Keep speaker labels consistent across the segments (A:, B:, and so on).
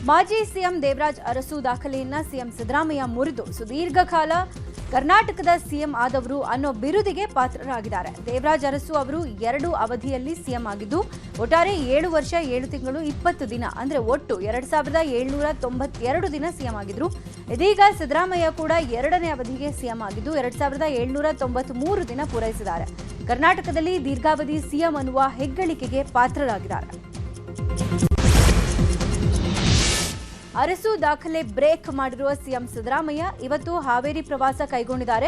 A: ಮಾಜಿ CM Devaraj Arasu ದಾಖಲೆಯನ್ನ CM Siddaramaiah ಮುರಿದು ಸುದೀರ್ಘ ಕಾಲ ಕರ್ನಾಟಕದ ಸಿಎಂ ಆದವರು ಅನ್ನೋ ಬಿರುದಿಗೆ ಪಾತ್ರರಾಗಿದ್ದಾರೆ. ದೇವರಾಜ್ ಅರಸು ಅವರು 2 ಅವಧಿಯಲ್ಲಿ ಸಿಎಂ ಆಗಿದ್ದು ಒಟ್ಟಾರೆ 7 ವರ್ಷ 7 ತಿಂಗಳು 20 ದಿನ ಅಂದ್ರೆ ಒಟ್ಟು 2792 ದಿನ ಸಿಎಂ ಆಗಿದ್ರು. ಇದೀಗ ಸಿದ್ದರಾಮಯ್ಯ ಕೂಡ 2ನೇ ಅವಧಿಗೆ ಸಿಎಂ ಆಗಿದ್ದು 2793 ದಿನ ಪೂರೈಸಿದ್ದಾರೆ. ಕರ್ನಾಟಕದಲ್ಲಿ ದೀರ್ಘಾವಧಿ ಸಿಎಂ ಅನ್ನುವ ಹೆಗ್ಗಳಿಕೆಗೆ ಪಾತ್ರರಾಗಿದ್ದಾರೆ. ಅರಸು ದಾಖಲೆ ಬ್ರೇಕ್ ಮಾಡಿರುವ ಸಿಎಂ ಸಿದ್ದರಾಮಯ್ಯ ಇವತ್ತು ಹಾವೇರಿ ಪ್ರವಾಸ ಕೈಗೊಂಡಿದ್ದಾರೆ.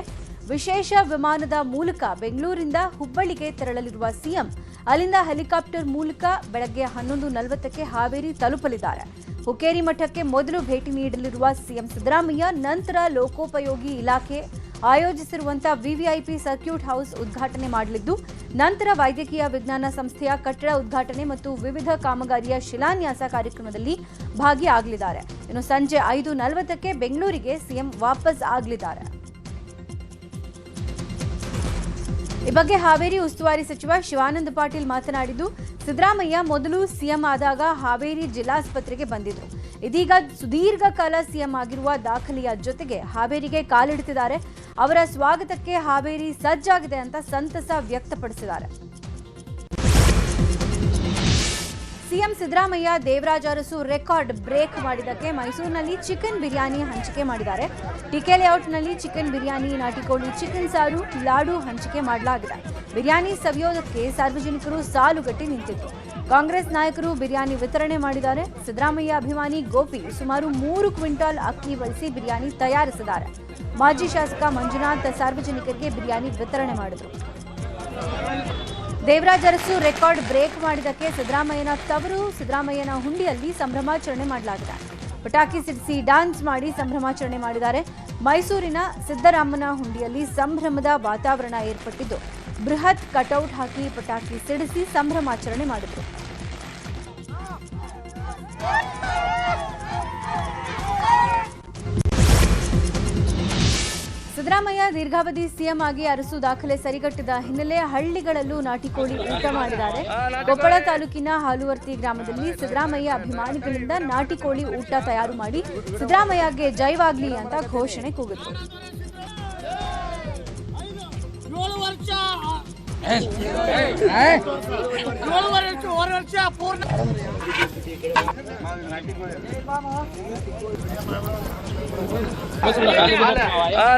A: ವಿಶೇಷ ವಿಮಾನದ ಮೂಲಕ ಬೆಂಗಳೂರಿಂದ ಹುಬ್ಬಳ್ಳಿಗೆ ತೆರಳಲಿರುವ ಸಿಎಂ ಅಲ್ಲಿಂದ ಹೆಲಿಕಾಪ್ಟರ್ ಮೂಲಕ ಬೆಳಗ್ಗೆ 11:40ಕ್ಕೆ ಹಾವೇರಿ ತಲುಪಲಿದ್ದಾರೆ. ಹುಕ್ಕೇರಿ ಮಠಕ್ಕೆ ಮೊದಲು ಭೇಟಿ ನೀಡಲಿರುವ ಸಿಎಂ ಸಿದ್ದರಾಮಯ್ಯ ನಂತರ ಲೋಕೋಪಯೋಗಿ ಇಲಾಖೆ ಆಯೋಜಿಸಿರುವಂತಹ ವಿವಿಐಪಿ ಸರ್ಕ್ಯೂಟ್ ಹೌಸ್ ಉದ್ಘಾಟನೆ ಮಾಡಲಿದ್ದು ನಂತರ ವೈದ್ಯಕೀಯ ವಿಜ್ಞಾನ ಸಂಸ್ಥೆಯ ಕಟ್ಟಡ ಉದ್ಘಾಟನೆ ಮತ್ತು ವಿವಿಧ ಕಾಮಗಾರಿಯ ಶಿಲಾನ್ಯಾಸ ಕಾರ್ಯಕ್ರಮದಲ್ಲಿ ಭಾಗಿಯಾಗಲಿದ್ದಾರೆ. ಇನ್ನು ಸಂಜೆ 5:40ಕ್ಕೆ ಬೆಂಗಳೂರಿಗೆ ಸಿಎಂ ವಾಪಸ್ ಆಗಲಿದ್ದಾರೆ. ಈ ಬಗ್ಗೆ ಹಾವೇರಿ ಉಸ್ತುವಾರಿ ಸಚಿವ ಶಿವಾನಂದ ಪಾಟೀಲ್ ಮಾತನಾಡಿದ್ದು, ಸಿದ್ದರಾಮಯ್ಯ ಮೊದಲು ಸಿಎಂ ಆದಾಗ ಹಾವೇರಿ ಜಿಲ್ಲಾಸ್ಪತ್ರೆಗೆ ಬಂದಿದ್ರು. ಇದೀಗ ಸುದೀರ್ಘ ಕಾಲ ಸಿಎಂ ಆಗಿರುವ ದಾಖಲೆಯ ಜೊತೆಗೆ ಹಾವೇರಿಗೆ ಕಾಲಿಡುತ್ತಿದ್ದಾರೆ. ಅವರ ಸ್ವಾಗತಕ್ಕೆ ಹಾವೇರಿ ಸಜ್ಜಾಗಿದೆ ಅಂತ ಸಂತಸ ವ್ಯಕ್ತಪಡಿಸಿದ್ದಾರೆ. CM Siddaramaiah Devaraj Arasu record break ಮಾಡಿದ್ದಕ್ಕೆ ಮೈಸೂರಿನಲ್ಲಿ ಚಿಕನ್ ಬಿರಿಯಾನಿ ಹಂಚಿಕೆ ಮಾಡಿದ್ದಾರೆ. ಟಿಕೆ ಲೇಔಟ್ನಲ್ಲಿ ಚಿಕನ್ ಬಿರಿಯಾನಿ, ನಾಟಿಕೋಳಿ, ಚಿಕನ್ ಸಾರು, ಲಾಡು ಹಂಚಿಕೆ ಮಾಡಲಾಗಿದೆ. ಬಿರಿಯಾನಿ ಸವಿಯೋದಕ್ಕೆ ಸಾರ್ವಜನಿಕರು ಸಾಲುಗಟ್ಟಿ ನಿಂತಿದ್ರು. ಕಾಂಗ್ರೆಸ್ ನಾಯಕರು ಬಿರಿಯಾನಿ ವಿತರಣೆ ಮಾಡಿದ್ದಾರೆ. ಸಿದ್ದರಾಮಯ್ಯ ಅಭಿಮಾನಿ ಗೋಪಿ ಸುಮಾರು 3 ಕ್ವಿಂಟಾಲ್ ಅಕ್ಕಿ ಬಳಸಿ ಬಿರಿಯಾನಿ ತಯಾರಿಸಿದ್ದಾರೆ. ಮಾಜಿ ಶಾಸಕ ಮಂಜುನಾಥ್ ಸಾರ್ವಜನಿಕರಿಗೆ ಬಿರಿಯಾನಿ ವಿತರಣೆ ಮಾಡಿದರು. ದೇವರಾಜ್ ಅರಸು ರೆಕಾರ್ಡ್ ಬ್ರೇಕ್ ಮಾಡಿದ್ದಕ್ಕೆ ಸಿದ್ದರಾಮಯ್ಯನ ತವರು ಸಿದ್ದರಾಮಯ್ಯನ ಹುಂಡಿಯಲ್ಲಿ ಸಂಭ್ರಮಾಚರಣೆ ಮಾಡಲಾಗಿದೆ. ಪಟಾಕಿ ಸಿಡಿಸಿ ಡ್ಯಾನ್ಸ್ ಮಾಡಿ ಸಂಭ್ರಮಾಚರಣೆ ಮಾಡಿದ್ದಾರೆ. ಮೈಸೂರಿನ ಸಿದ್ದರಾಮನ ಹುಂಡಿಯಲ್ಲಿ ಸಂಭ್ರಮದ ವಾತಾವರಣ ಏರ್ಪಟ್ಟಿದ್ದು ಬೃಹತ್ ಕಟೌಟ್ ಹಾಕಿ ಪಟಾಕಿ ಸಿಡಿಸಿ ಸಂಭ್ರಮಾಚರಣೆ ಮಾಡಿದರು. ಸಿದ್ದರಾಮಯ್ಯ ದೀರ್ಘಾವಧಿ ಸಿಎಂ ಆಗಿ ಅರಸು ದಾಖಲೆ ಸರಿಗಟ್ಟಿದ ಹಿನ್ನೆಲೆ ಹಳ್ಳಿಗಳಲ್ಲೂ ನಾಟಿಕೋಳಿ ಊಟ ಮಾಡಿದ್ದಾರೆ. ಕೊಪ್ಪಳ ತಾಲೂಕಿನ ಹಾಲುವರ್ತಿ ಗ್ರಾಮದಲ್ಲಿ ಸಿದ್ದರಾಮಯ್ಯ ಅಭಿಮಾನಿಗಳಿಂದ ನಾಟಿಕೋಳಿ ಊಟ ತಯಾರು ಮಾಡಿ ಸಿದ್ದರಾಮಯ್ಯಗೆ ಜೈವಾಗ್ಲಿ ಅಂತ ಘೋಷಣೆ ಕೂಗಿದ್ರು.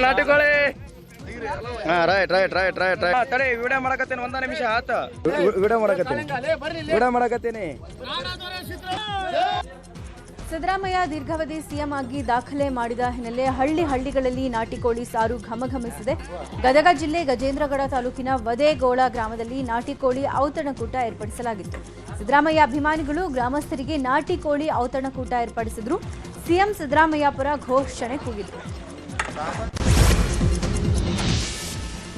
B: ನಾಟಿಕೋಳಿ ರೈಟ್ ತಡೆ ವಿಡಿಯೋ ಮಾಡಕತ್ತೇನೆ. 1 ನಿಮಿಷ ಆತ ವಿಡಿಯೋ ಮಾಡಕತ್ತೇನೆ.
A: ಸಿದ್ದರಾಮಯ್ಯ ದೀರ್ಘಾವಧಿ ಸಿಎಂ ಆಗಿ ದಾಖಲೆ ಮಾಡಿದ ಹಿನ್ನೆಲೆ ಹಳ್ಳಿಗಳಲ್ಲಿ ನಾಟಿಕೋಳಿ ಸಾರು ಘಮಘಮಿಸಿದೆ. ಗದಗ ಜಿಲ್ಲೆ ಗಜೇಂದ್ರಗಡ ತಾಲೂಕಿನ ವದೇಗೋಳ ಗ್ರಾಮದಲ್ಲಿ ನಾಟಿಕೋಳಿ ಔತಣಕೂಟ ಏರ್ಪಡಿಸಲಾಗಿತ್ತು. ಸಿದ್ದರಾಮಯ್ಯ ಅಭಿಮಾನಿಗಳು ಗ್ರಾಮಸ್ಥರಿಗೆ ನಾಟಿಕೋಳಿ ಔತಣಕೂಟ ಏರ್ಪಡಿಸಿದ್ರು. ಸಿಎಂ ಸಿದ್ದರಾಮಯ್ಯ ಪರ ಘೋಷಣೆ ಕೂಗಿದ್ರು.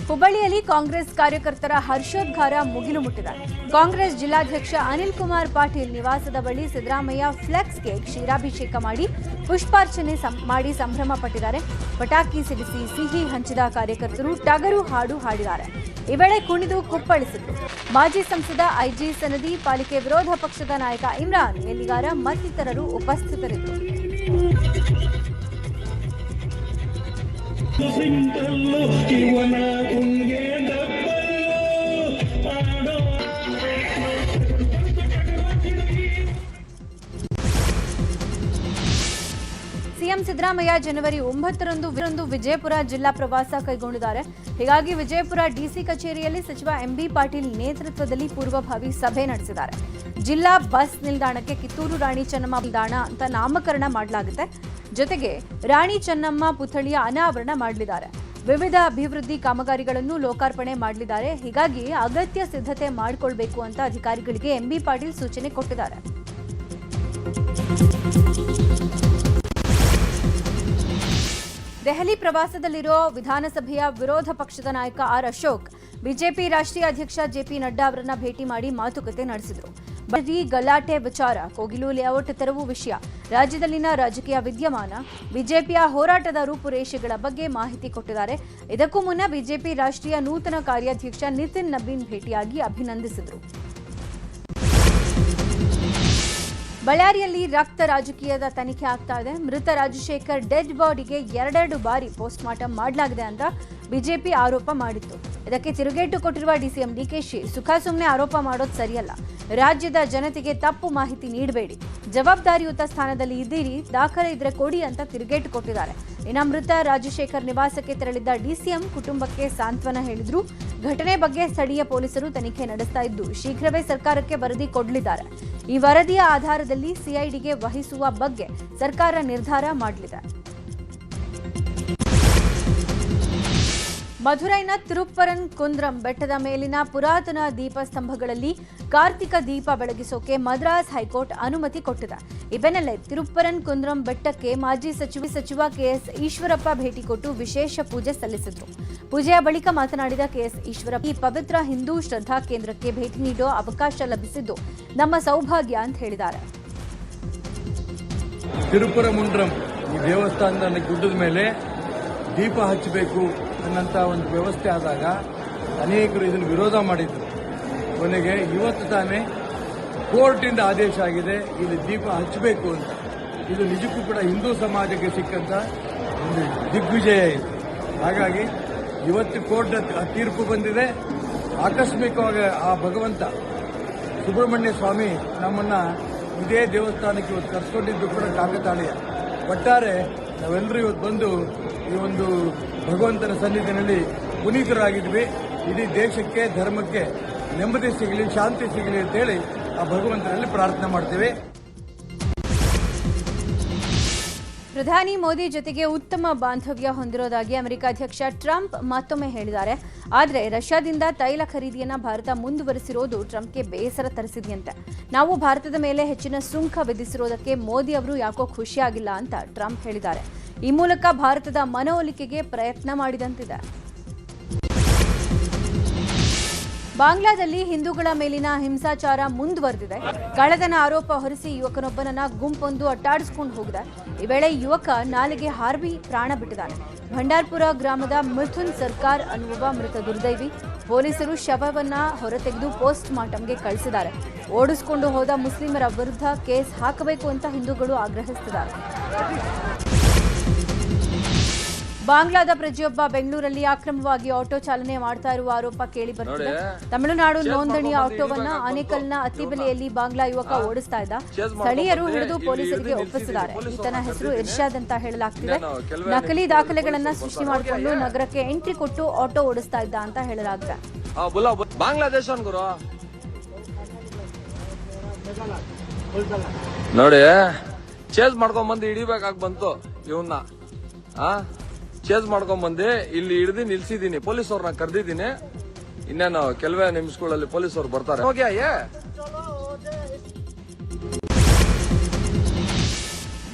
A: ಹುಬ್ಬಳ್ಳಿಯಲ್ಲಿ ಕಾಂಗ್ರೆಸ್ ಕಾರ್ಯಕರ್ತರ ಹರ್ಷೋದ್ಗಾರ ಮುಗಿಲು ಮುಟ್ಟಿದೆ. ಕಾಂಗ್ರೆಸ್ ಜಿಲ್ಲಾಧ್ಯಕ್ಷ ಅನಿಲ್ ಕುಮಾರ್ ಪಾಟೀಲ್ ನಿವಾಸದ ಬಳಿ ಸಿದ್ದರಾಮಯ್ಯ ಫ್ಲೆಕ್ಸ್ಗೆ ಕ್ಷೀರಾಭಿಷೇಕ ಮಾಡಿ ಪುಷ್ಪಾರ್ಚನೆ ಮಾಡಿ ಸಂಭ್ರಮ ಪಟ್ಟಿದ್ದಾರೆ. ಪಟಾಕಿ ಸಿಡಿಸಿ ಸಿಹಿ ಹಂಚಿದ ಕಾರ್ಯಕರ್ತರು ಟಗರು ಹಾಡು ಹಾಡಿದ್ದಾರೆ. ಈ ವೇಳೆ ಕುಣಿದು ಕುಪ್ಪಳಿಸಿದ್ರು. ಮಾಜಿ ಸಂಸದ ಐಜಿ ಸನದಿ, ಪಾಲಿಕೆ ವಿರೋಧ ಪಕ್ಷದ ನಾಯಕ ಇಮ್ರಾನ್ ಎಲ್ಲಿಗಾರ ಮತ್ತಿತರರು ಉಪಸ್ಥಿತರಿದ್ದರು. ಸಿಎಂ ಸಿದ್ದರಾಮಯ್ಯ ಜನವರಿ 9ರಂದು ವಿಜಯಪುರ ಜಿಲ್ಲಾ ಪ್ರವಾಸ ಕೈಗೊಂಡಿದ್ದಾರೆ. ಹೀಗಾಗಿ ವಿಜಯಪುರ ಡಿಸಿ ಕಚೇರಿಯಲ್ಲಿ ಸಚಿವ ಎಂಬಿ ಪಾಟೀಲ್ ನೇತೃತ್ವದಲ್ಲಿ ಪೂರ್ವಭಾವಿ ಸಭೆ ನಡೆಸಿದ್ದಾರೆ. ಜಿಲ್ಲಾ ಬಸ್ ನಿಲ್ದಾಣಕ್ಕೆ ಕಿತ್ತೂರು ರಾಣಿ ಚೆನ್ನಮ್ಮ ನಿಲ್ದಾಣ ಅಂತ ನಾಮಕರಣ ಮಾಡಲಾಗುತ್ತೆ. ಜೊತೆಗೆ ರಾಣಿ ಚೆನ್ನಮ್ಮ ಪುತ್ಥಳಿಯ ಅನಾವರಣ ಮಾಡಲಿದ್ದಾರೆ. ವಿವಿಧ ಅಭಿವೃದ್ಧಿ ಕಾಮಗಾರಿಗಳನ್ನು ಲೋಕಾರ್ಪಣೆ ಮಾಡಲಿದ್ದಾರೆ. ಹೀಗಾಗಿ ಅಗತ್ಯ ಸಿದ್ಧತೆ ಮಾಡಿಕೊಳ್ಬೇಕು ಅಂತ ಅಧಿಕಾರಿಗಳಿಗೆ ಎಂಬಿ ಪಾಟೀಲ್ ಸೂಚನೆ ಕೊಟ್ಟಿದ್ದಾರೆ. ದೆಹಲಿ ಪ್ರವಾಸದಲ್ಲಿರೋ ವಿಧಾನಸಭೆಯ ವಿರೋಧ ಪಕ್ಷದ ನಾಯಕ ಆರ್ ಅಶೋಕ್ ಬಿಜೆಪಿ ರಾಷ್ಟ್ರೀಯ ಅಧ್ಯಕ್ಷ ಜೆಪಿ ನಡ್ಡಾ ಅವರನ್ನ ಭೇಟಿ ಮಾಡಿ ಮಾತುಕತೆ ನಡೆಸಿದರು. ಬರೀ ಗಲಾಟೆ ವಿಚಾರ, ಕೋಗಿಲು ಲೇಔಟ್ ತೆರವು ವಿಷಯ, ರಾಜ್ಯದಲ್ಲಿನ ರಾಜಕೀಯ ವಿದ್ಯಮಾನ, ಬಿಜೆಪಿಯ ಹೋರಾಟದ ರೂಪುರೇಷೆಗಳ ಬಗ್ಗೆ ಮಾಹಿತಿ ಕೊಟ್ಟಿದ್ದಾರೆ. ಇದಕ್ಕೂ ಮುನ್ನ ಬಿಜೆಪಿ ರಾಷ್ಟ್ರೀಯ ನೂತನ ಕಾರ್ಯಾಧ್ಯಕ್ಷ ನಿತಿನ್ ನಬೀನ್ ಭೇಟಿಯಾಗಿ ಅಭಿನಂದಿಸಿದರು. ಬಳ್ಳಾರಿಯಲ್ಲಿ ರಕ್ತ ರಾಜಕೀಯದ ತನಿಖೆ ಆಗ್ತಾ ಇದೆ. ಮೃತ ರಾಜಶೇಖರ್ ಡೆಡ್ ಬಾಡಿಗೆ 2 ಬಾರಿ ಪೋಸ್ಟ್ ಮಾರ್ಟಮ್ ಮಾಡಲಾಗಿದೆ ಅಂತ ಬಿಜೆಪಿ ಆರೋಪ ಮಾಡಿತ್ತು. ಇದಕ್ಕೆ ತಿರುಗೇಟು ಕೊಟ್ಟಿರುವ ಡಿಸಿಎಂ ಡಿಕೆಶಿ ಸುಮ್ಮನೆ ಆರೋಪ ಮಾಡೋದು ಸರಿಯಲ್ಲ, ರಾಜ್ಯದ ಜನತೆಗೆ ತಪ್ಪು ಮಾಹಿತಿ ನೀಡಬೇಡಿ, ಜವಾಬ್ದಾರಿಯುತ ಸ್ಥಾನದಲ್ಲಿ ಇದ್ದೀರಿ, ದಾಖಲೆ ಇದ್ರೆ ಕೊಡಿ ಅಂತ ತಿರುಗೇಟು ಕೊಟ್ಟಿದ್ದಾರೆ. ಇನ್ನು ಮೃತ ರಾಜಶೇಖರ್ ನಿವಾಸಕ್ಕೆ ತೆರಳಿದ್ದ ಡಿಸಿಎಂ ಕುಟುಂಬಕ್ಕೆ ಸಾಂತ್ವನ ಹೇಳಿದ್ರು. ಘಟನೆ ಬಗ್ಗೆ ಸ್ಥಳೀಯ ಪೊಲೀಸರು ತನಿಖೆ ನಡೆಸ್ತಾ ಇದ್ದು ಶೀಘ್ರವೇ ಸರ್ಕಾರಕ್ಕೆ ವರದಿ ಕೊಡಲಿದ್ದಾರೆ. ಈ ವರದಿಯ ಆಧಾರದಲ್ಲಿ ಸಿಐಡಿಗೆ ವಹಿಸುವ ಬಗ್ಗೆ ಸರ್ಕಾರ ನಿರ್ಧಾರ ಮಾಡಲಿದೆ. ಮಧುರೈನ ತಿರುಪ್ಪರನ್ ಕುಂದ್ರಂ ಬೆಟ್ಟದ ಮೇಲಿನ ಪುರಾತನ ದೀಪಸ್ತಂಭಗಳಲ್ಲಿ ಕಾರ್ತಿಕ ದೀಪ ಬೆಳಗಿಸೋಕೆ ಮದ್ರಾಸ್ ಹೈಕೋರ್ಟ್ ಅನುಮತಿ ಕೊಟ್ಟಿದೆ. ಈ ಬೆನ್ನಲ್ಲೇ ತಿರುಪ್ಪರನ್ ಕುಂದ್ರಂ ಬೆಟ್ಟಕ್ಕೆ ಮಾಜಿ ಸಚಿವ ಕೆಎಸ್ ಈಶ್ವರಪ್ಪ ಭೇಟಿ ಕೊಟ್ಟು ವಿಶೇಷ ಪೂಜೆ ಸಲ್ಲಿಸಿದರು. ಪೂಜೆಯ ಬಳಿಕ ಮಾತನಾಡಿದ ಕೆಎಸ್ ಈಶ್ವರಪ್ಪ, ಈ ಪವಿತ್ರ ಹಿಂದೂ ಶ್ರದ್ಧಾ ಕೇಂದ್ರಕ್ಕೆ ಭೇಟಿ ನೀಡುವ ಅವಕಾಶ ಲಭಿಸಿದ್ದು ನಮ್ಮ ಸೌಭಾಗ್ಯ ಅಂತ ಹೇಳಿದ್ದಾರೆ.
C: ತಿರುಪರಮುಂಡ್ರಂ ಈ ದೇವಸ್ಥಾನದ ಗುಡ್ಡದ ಮೇಲೆ ದೀಪ ಹಚ್ಚಬೇಕು ಅನ್ನಂತ ಒಂದು ವ್ಯವಸ್ಥೆ ಆದಾಗ ಅನೇಕರು ಇದನ್ನು ವಿರೋಧ ಮಾಡಿದ್ರು. ಕೊನೆಗೆ ಇವತ್ತು ತಾನೇ ಕೋರ್ಟಿಂದ ಆದೇಶ ಆಗಿದೆ, ಇಲ್ಲಿ ದೀಪ ಹಚ್ಚಬೇಕು ಅಂತ. ಇದು ನಿಜಕ್ಕೂ ಕೂಡ ಹಿಂದೂ ಸಮಾಜಕ್ಕೆ ಸಿಕ್ಕಂತ ಒಂದು ದಿಗ್ವಿಜಯ ಇದೆ. ಹಾಗಾಗಿ ಇವತ್ತು ಕೋರ್ಟ್ ತೀರ್ಪು ಬಂದಿದೆ. ಆಕಸ್ಮಿಕವಾಗಿ ಆ ಭಗವಂತ ಸುಬ್ರಹ್ಮಣ್ಯ ಸ್ವಾಮಿ ನಮ್ಮನ್ನ ಇದೇ ದೇವಸ್ಥಾನಕ್ಕೆ ಇವತ್ತು ಕರೆಸ್ಕೊಂಡಿದ್ದು ಕೂಡ ಕಾಕತಾಳೀಯ. ಒಟ್ಟಾರೆ ನಾವೆಲ್ಲರೂ ಇವತ್ತು ಬಂದು ಈ ಒಂದು ಭಗವಂತನ ಸನ್ನಿಧಿನಲ್ಲಿ ಪುನೀತರಾಗಿದ್ವಿ. ಇಡೀ ದೇಶಕ್ಕೆ ಧರ್ಮಕ್ಕೆ ನೆಮ್ಮದಿ ಸಿಗಲಿ, ಶಾಂತಿ ಸಿಗಲಿ ಅಂತೇಳಿ ಆ ಭಗವಂತನಲ್ಲಿ ಪ್ರಾರ್ಥನೆ ಮಾಡ್ತೇವೆ.
A: ಪ್ರಧಾನಿ ಮೋದಿ ಜೊತೆಗೆ ಉತ್ತಮ ಬಾಂಧವ್ಯ ಹೊಂದಿರೋದಾಗಿ ಅಮೆರಿಕ ಅಧ್ಯಕ್ಷ ಟ್ರಂಪ್ ಮತ್ತೊಮ್ಮೆ ಹೇಳಿದ್ದಾರೆ. ಆದರೆ ರಷ್ಯಾದಿಂದ ತೈಲ ಖರೀದಿಯನ್ನ ಭಾರತ ಮುಂದುವರೆಸಿರೋದು ಟ್ರಂಪ್ಗೆ ಬೇಸರ ತರಿಸಿದೆಯಂತೆ. ನಾವು ಭಾರತದ ಮೇಲೆ ಹೆಚ್ಚಿನ ಸುಂಕ ವಿಧಿಸಿರೋದಕ್ಕೆ ಮೋದಿ ಅವರು ಯಾಕೋ ಖುಷಿಯಾಗಿಲ್ಲ ಅಂತ ಟ್ರಂಪ್ ಹೇಳಿದ್ದಾರೆ. ಈ ಮೂಲಕ ಭಾರತದ ಮನವೊಲಿಕೆಗೆ ಪ್ರಯತ್ನ ಮಾಡಿದಂತಿದೆ. ಬಾಂಗ್ಲಾದಲ್ಲಿ ಹಿಂದೂಗಳ ಮೇಲಿನ ಹಿಂಸಾಚಾರ ಮುಂದುವರೆದಿದೆ. ಕಳ್ಳತನ ಆರೋಪ ಹೊರಿಸಿ ಯುವಕನೊಬ್ಬನನ್ನ ಗುಂಪೊಂದು ಅಟ್ಟಾಡಿಸಿಕೊಂಡು ಹೋಗಿದೆ. ಈ ವೇಳೆ ಯುವಕ ನಾಲೆಗೆ ಹಾರ್ಬಿ ಪ್ರಾಣ ಬಿಟ್ಟಿದ್ದಾನೆ. ಭಂಡಾರ್ಪುರ ಗ್ರಾಮದ ಮಿಥುನ್ ಸರ್ಕಾರ್ ಅನ್ನುವ ಮೃತ ದುರ್ದೈವಿ. ಪೊಲೀಸರು ಶವವನ್ನ ಹೊರತೆಗೆದು ಪೋಸ್ಟ್ ಮಾರ್ಟಂಗೆ ಕಳಿಸಿದ್ದಾರೆ. ಓಡಿಸಿಕೊಂಡು ಹೋದ ಮುಸ್ಲಿಮರ ವಿರುದ್ಧ ಕೇಸ್ ಹಾಕಬೇಕು ಅಂತ ಹಿಂದೂಗಳು ಆಗ್ರಹಿಸುತ್ತಿದ್ದಾರೆ. ಬಾಂಗ್ಲಾದ ಪ್ರಜೆಯೊಬ್ಬ ಬೆಂಗಳೂರಲ್ಲಿ ಅಕ್ರಮವಾಗಿ ಆಟೋ ಚಾಲನೆ ಮಾಡ್ತಾ ಇರುವ ಆರೋಪ ಕೇಳಿ ಬರ್ತಿದೆ. ತಮಿಳುನಾಡು ನೋಂದಣಿಯ ಆಟೋವನ್ನ ಆನೇಕಲ್ನ ಅತ್ತಿಬೆಲೆಯಲ್ಲಿ ಬಾಂಗ್ಲಾ ಯುವಕ ಓಡಿಸ್ತಾ ಇದ್ದ. ಸ್ಥಳೀಯರು ಹಿಡಿದು ಪೊಲೀಸರಿಗೆ ಒಪ್ಪಿಸಿದ್ದಾರೆ. ಈತನ ಹೆಸರು ಇರ್ಷಾದ್ ಅಂತ ಹೇಳಲಾಗ್ತಿದೆ. ನಕಲಿ ದಾಖಲೆಗಳನ್ನ ಸೃಷ್ಟಿ ಮಾಡಿಕೊಂಡು ನಗರಕ್ಕೆ ಎಂಟ್ರಿ ಕೊಟ್ಟು ಆಟೋ ಓಡಿಸ್ತಾ ಇದ್ದ ಅಂತ ಹೇಳಲಾಗಿದೆ.
D: ಬಾಂಗ್ಲಾದೇಶ ನೋಡಿ ಚೇಸ್ ಮಾಡ್ಕೊಂಡ್ ಬಂದು ಹಿಡಿಬೇಕಾಗಿ ಬಂತು. ಇವನ್ನ ಚೇಸ್ ಮಾಡ್ಕೊಂಡ್ ಬಂದು ಇಲ್ಲಿ ಹಿಡಿದು ನಿಲ್ಸಿದೀನಿ. ಪೊಲೀಸ್ ಅವ್ರನ್ನ ಕರೆದಿದ್ದೀನಿ. ಇನ್ನೇನು ಕೆಲವೇ ನಿಮಿಷಗಳಲ್ಲಿ ಪೊಲೀಸ್ ಅವ್ರು ಬರ್ತಾರೆ.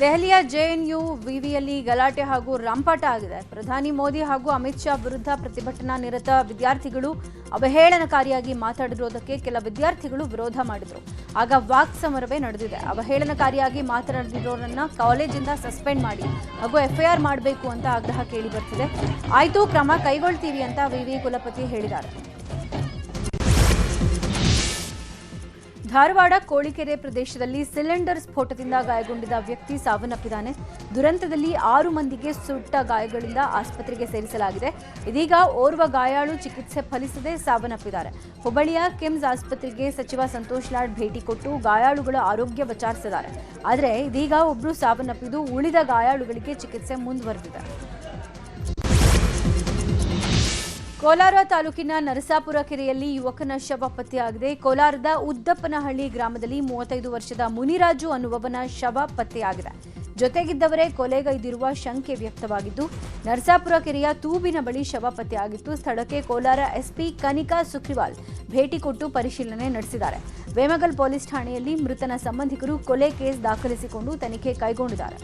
A: ದೆಹಲಿಯ ಜೆಎನ್ಯು ವಿವಿಯಲ್ಲಿ ಗಲಾಟೆ ಹಾಗೂ ರಂಪಾಟ ಆಗಿದೆ. ಪ್ರಧಾನಿ ಮೋದಿ ಹಾಗೂ ಅಮಿತ್ ಶಾ ವಿರುದ್ಧ ಪ್ರತಿಭಟನಾ ನಿರತ ವಿದ್ಯಾರ್ಥಿಗಳು ಅವಹೇಳನಕಾರಿಯಾಗಿ ಮಾತಾಡಿರೋದಕ್ಕೆ ಕೆಲ ವಿದ್ಯಾರ್ಥಿಗಳು ವಿರೋಧ ಮಾಡಿದ್ರು. ಆಗ ವಾಕ್ ಸಮರವೇ ನಡೆದಿದೆ. ಅವಹೇಳನಕಾರಿಯಾಗಿ ಮಾತನಾಡಿರೋರನ್ನ ಕಾಲೇಜಿಂದ ಸಸ್ಪೆಂಡ್ ಮಾಡಿ ಹಾಗೂ ಎಫ್ಐಆರ್ ಮಾಡಬೇಕು ಅಂತ ಆಗ್ರಹ ಕೇಳಿ ಬರ್ತಿದೆ. ಆಯ್ತು, ಕ್ರಮ ಕೈಗೊಳ್ತೀವಿ ಅಂತ ವಿವಿ ಕುಲಪತಿ ಹೇಳಿದ್ದಾರೆ. ಧಾರವಾಡ ಕೋಳಿಕೆರೆ ಪ್ರದೇಶದಲ್ಲಿ ಸಿಲಿಂಡರ್ ಸ್ಫೋಟದಿಂದ ಗಾಯಗೊಂಡಿದ್ದ ವ್ಯಕ್ತಿ ಸಾವನ್ನಪ್ಪಿದ್ದಾನೆ. ದುರಂತದಲ್ಲಿ 6 ಮಂದಿಗೆ ಸುಟ್ಟ ಗಾಯಗಳಿಂದ ಆಸ್ಪತ್ರೆಗೆ ಸೇರಿಸಲಾಗಿದೆ. ಇದೀಗ ಓರ್ವ ಗಾಯಾಳು ಚಿಕಿತ್ಸೆ ಫಲಿಸದೆ ಸಾವನ್ನಪ್ಪಿದ್ದಾರೆ. ಹುಬ್ಬಳ್ಳಿಯ ಕಿಮ್ಸ್ ಆಸ್ಪತ್ರೆಗೆ ಸಚಿವ ಸಂತೋಷ್ ಲಾಡ್ ಭೇಟಿ ಕೊಟ್ಟು ಗಾಯಾಳುಗಳ ಆರೋಗ್ಯ ವಿಚಾರಿಸಿದ್ದಾರೆ. ಆದರೆ ಇದೀಗ ಒಬ್ಬರು ಸಾವನ್ನಪ್ಪಿದ್ದು ಉಳಿದ ಗಾಯಾಳುಗಳಿಗೆ ಚಿಕಿತ್ಸೆ ಮುಂದುವರೆದಿದೆ. ಕೋಲಾರ ತಾಲೂಕಿನ ನರಸಾಪುರ ಕೆರೆಯಲ್ಲಿ ಯುವಕನ ಶವ ಪತ್ತೆಯಾಗಿದೆ. ಕೋಲಾರದ ಉದ್ದಪ್ಪನಹಳ್ಳಿ ಗ್ರಾಮದಲ್ಲಿ 35 ವರ್ಷದ ಮುನಿರಾಜು ಅನ್ನುವವನ ಶವ ಪತ್ತೆಯಾಗಿದೆ. ಜೊತೆಗಿದ್ದವರೇ ಕೊಲೆಗೈದಿರುವ ಶಂಕೆ ವ್ಯಕ್ತವಾಗಿದ್ದು, ನರಸಾಪುರ ಕೆರೆಯ ತೂಬಿನ ಬಳಿ ಶವ ಪತ್ತೆಯಾಗಿತ್ತು. ಸ್ಥಳಕ್ಕೆ ಕೋಲಾರ ಎಸ್ಪಿ ಕನಿಕಾ ಸುಕ್ರಿವಾಲ್ ಭೇಟಿ ಕೊಟ್ಟು ಪರಿಶೀಲನೆ ನಡೆಸಿದ್ದಾರೆ. ವೇಮಗಲ್ ಪೊಲೀಸ್ ಠಾಣೆಯಲ್ಲಿ ಮೃತನ ಸಂಬಂಧಿಕರು ಕೊಲೆ ಕೇಸ್ ದಾಖಲಿಸಿಕೊಂಡು ತನಿಖೆ ಕೈಗೊಂಡಿದ್ದಾರೆ.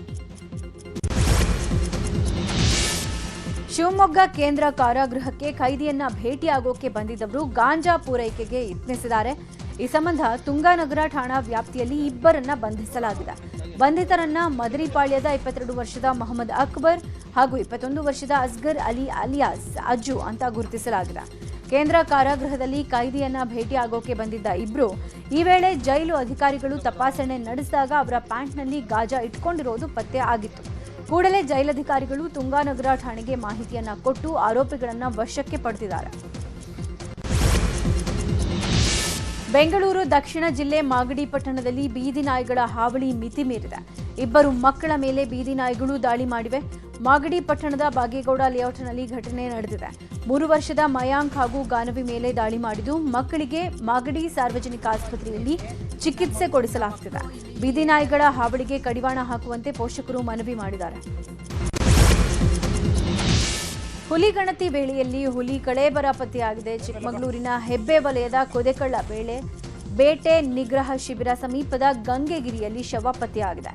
A: ಶಿವಮೊಗ್ಗ ಕೇಂದ್ರ ಕಾರಾಗೃಹಕ್ಕೆ ಖೈದಿಯನ್ನ ಭೇಟಿಯಾಗೋಕೆ ಬಂದಿದ್ದವರು ಗಾಂಜಾ ಪೂರೈಕೆಗೆ ಯತ್ನಿಸಿದ್ದಾರೆ. ಈ ಸಂಬಂಧ ತುಂಗಾನಗರ ಠಾಣಾ ವ್ಯಾಪ್ತಿಯಲ್ಲಿ ಇಬ್ಬರನ್ನ ಬಂಧಿಸಲಾಗಿದೆ. ಬಂಧಿತರನ್ನ ಮದರಿಪಾಳ್ಯದ 22 ವರ್ಷದ ಮೊಹಮ್ಮದ್ ಅಕ್ಬರ್ ಹಾಗೂ 21 ವರ್ಷದ ಅಸ್ಗರ್ ಅಲಿ ಅಲಿಯಾಸ್ ಅಜ್ಜು ಅಂತ ಗುರುತಿಸಲಾಗಿದೆ. ಕೇಂದ್ರ ಕಾರಾಗೃಹದಲ್ಲಿ ಕೈದಿಯನ್ನ ಭೇಟಿಯಾಗೋಕೆ ಬಂದಿದ್ದ ಇಬ್ರು ಈ ವೇಳೆ ಜೈಲು ಅಧಿಕಾರಿಗಳು ತಪಾಸಣೆ ನಡೆಸಿದಾಗ ಅವರ ಪ್ಯಾಂಟ್ನಲ್ಲಿ ಗಾಂಜಾ ಇಟ್ಕೊಂಡಿರೋದು ಪತ್ತೆ ಆಗಿತ್ತು. ಕೂಡಲೇ ಜೈಲಧಿಕಾರಿಗಳು ತುಂಗಾನಗರ ಠಾಣೆಗೆ ಮಾಹಿತಿಯನ್ನ ಕೊಟ್ಟು ಆರೋಪಿಗಳನ್ನ ವಶಕ್ಕೆ ಪಡೆದಿದ್ದಾರೆ. ಬೆಂಗಳೂರು ದಕ್ಷಿಣ ಜಿಲ್ಲೆ ಮಾಗಡಿ ಪಟ್ಟಣದಲ್ಲಿ ಬೀದಿ ನಾಯಿಗಳ ಹಾವಳಿ ಮಿತಿ ಮೀರಿದೆ. ಇಬ್ಬರು ಮಕ್ಕಳ ಮೇಲೆ ಬೀದಿ ನಾಯಿಗಳು ದಾಳಿ ಮಾಡಿವೆ. ಮಾಗಡಿ ಪಟ್ಟಣದ ಬಾಗೇಗೌಡ ಲೇಔಟ್ನಲ್ಲಿ ಘಟನೆ ನಡೆದಿದೆ. 3 ವರ್ಷದ ಮಯಾಂಕ್ ಹಾಗೂ ಗಾನವಿ ಮೇಲೆ ದಾಳಿ ಮಾಡಿದ್ದು ಮಕ್ಕಳಿಗೆ ಮಾಗಡಿ ಸಾರ್ವಜನಿಕ ಆಸ್ಪತ್ರೆಯಲ್ಲಿ ಚಿಕಿತ್ಸೆ ಕೊಡಿಸಲಾಗುತ್ತಿದೆ. ಬೀದಿ ನಾಯಿಗಳ ಹಾವಳಿಗೆ ಕಡಿವಾಣ ಹಾಕುವಂತೆ ಪೋಷಕರು ಮನವಿ ಮಾಡಿದ್ದಾರೆ. ಹುಲಿಗಣತಿ ವೇಳೆಯಲ್ಲಿ ಹುಲಿ ಕಳೇಬರ ಪತ್ತೆಯಾಗಿದೆ. ಚಿಕ್ಕಮಗಳೂರಿನ ಹೆಬ್ಬೆ ವಲಯದ ಕೊದೆಕಳ್ಳ ಬೇಟೆ ನಿಗ್ರಹ ಶಿಬಿರ ಸಮೀಪದ ಗಂಗೆಗಿರಿಯಲ್ಲಿ ಶವ ಪತ್ತೆಯಾಗಿದೆ.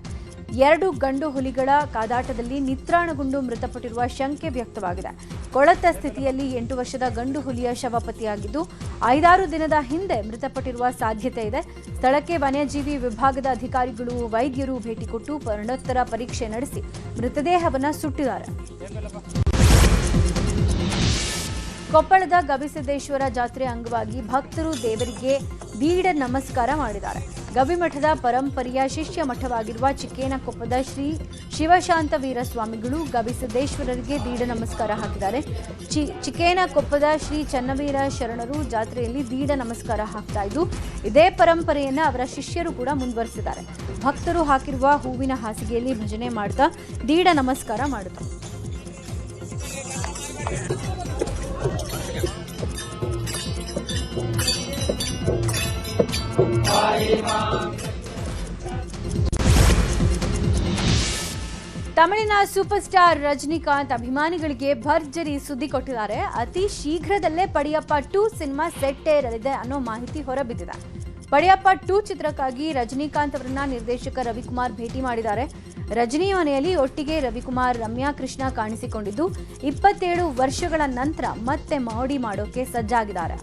A: 2 ಗಂಡು ಹುಲಿಗಳ ಕಾದಾಟದಲ್ಲಿ ನಿತ್ರಾಣಗೊಂಡು ಮೃತಪಟ್ಟಿರುವ ಶಂಕೆ ವ್ಯಕ್ತವಾಗಿದೆ. ಕೊಳತ ಸ್ಥಿತಿಯಲ್ಲಿ 8 ವರ್ಷದ ಗಂಡು ಹುಲಿಯ ಶವ ಪತ್ತೆಯಾಗಿದ್ದು 5-6 ದಿನದ ಹಿಂದೆ ಮೃತಪಟ್ಟಿರುವ ಸಾಧ್ಯತೆ ಇದೆ. ಸ್ಥಳಕ್ಕೆ ವನ್ಯಜೀವಿ ವಿಭಾಗದ ಅಧಿಕಾರಿಗಳು, ವೈದ್ಯರು ಭೇಟಿ ಕೊಟ್ಟು ಮರಣೋತ್ತರ ಪರೀಕ್ಷೆ ನಡೆಸಿ ಮೃತದೇಹವನ್ನು ಸುಟ್ಟಿದ್ದಾರೆ. ಕೊಪ್ಪಳದ ಗವಿಸಿದ್ದೇಶ್ವರ ಜಾತ್ರೆ ಅಂಗವಾಗಿ ಭಕ್ತರು ದೇವರಿಗೆ ದೀಡ ನಮಸ್ಕಾರ ಮಾಡಿದ್ದಾರೆ. ಗವಿಮಠದ ಪರಂಪರೆಯ ಶಿಷ್ಯ ಮಠವಾಗಿರುವ ಚಿಕ್ಕೇನಕೊಪ್ಪದ ಶ್ರೀ ಶಿವಶಾಂತವೀರ ಸ್ವಾಮಿಗಳು ಗವಿಸಿದ್ದೇಶ್ವರರಿಗೆ ದೀಡ ನಮಸ್ಕಾರ ಹಾಕಿದ್ದಾರೆ. ಚಿಕ್ಕೇನಕೊಪ್ಪದ ಶ್ರೀ ಚನ್ನವೀರ ಶರಣರು ಜಾತ್ರೆಯಲ್ಲಿ ದೀಡ ನಮಸ್ಕಾರ ಹಾಕ್ತಾ ಇದ್ದು ಇದೇ ಪರಂಪರೆಯನ್ನ ಅವರ ಶಿಷ್ಯರು ಕೂಡ ಮುಂದುವರೆಸಿದ್ದಾರೆ. ಭಕ್ತರು ಹಾಕಿರುವ ಹೂವಿನ ಹಾಸಿಗೆಯಲ್ಲಿ ಭಜನೆ ಮಾಡ್ತಾ ದೀಡ ನಮಸ್ಕಾರ ಮಾಡುತ್ತಾರೆ. ತಮಿಳಿನ ಸೂಪರ್ ಸ್ಟಾರ್ ರಜನಿಕಾಂತ್ ಅಭಿಮಾನಿಗಳಿಗೆ ಭರ್ಜರಿ ಸುದ್ದಿ ಕೊಟ್ಟಿದ್ದಾರೆ. ಅತಿ ಶೀಘ್ರದಲ್ಲೇ ಪಡಿಯಪ್ಪ 2 ಸಿನಿಮಾ ಸೆಟ್ ಏರಲಿದೆ ಅನ್ನೋ ಮಾಹಿತಿ ಹೊರಬಿದ್ದಿದೆ. ಪಡಿಯಪ್ಪ 2 ಚಿತ್ರಕ್ಕಾಗಿ ರಜನಿಕಾಂತ್ ಅವರನ್ನ ನಿರ್ದೇಶಕ ರವಿಕುಮಾರ್ ಭೇಟಿ ಮಾಡಿದ್ದಾರೆ. ರಜನಿ ಮನೆಯಲ್ಲಿ ಒಟ್ಟಿಗೆ ರವಿಕುಮಾರ್, ರಮ್ಯಾ ಕೃಷ್ಣ ಕಾಣಿಸಿಕೊಂಡಿದ್ದು 27 ವರ್ಷಗಳ ನಂತರ ಮತ್ತೆ ಮೋಡಿ ಮಾಡೋಕೆ ಸಜ್ಜಾಗಿದ್ದಾರೆ.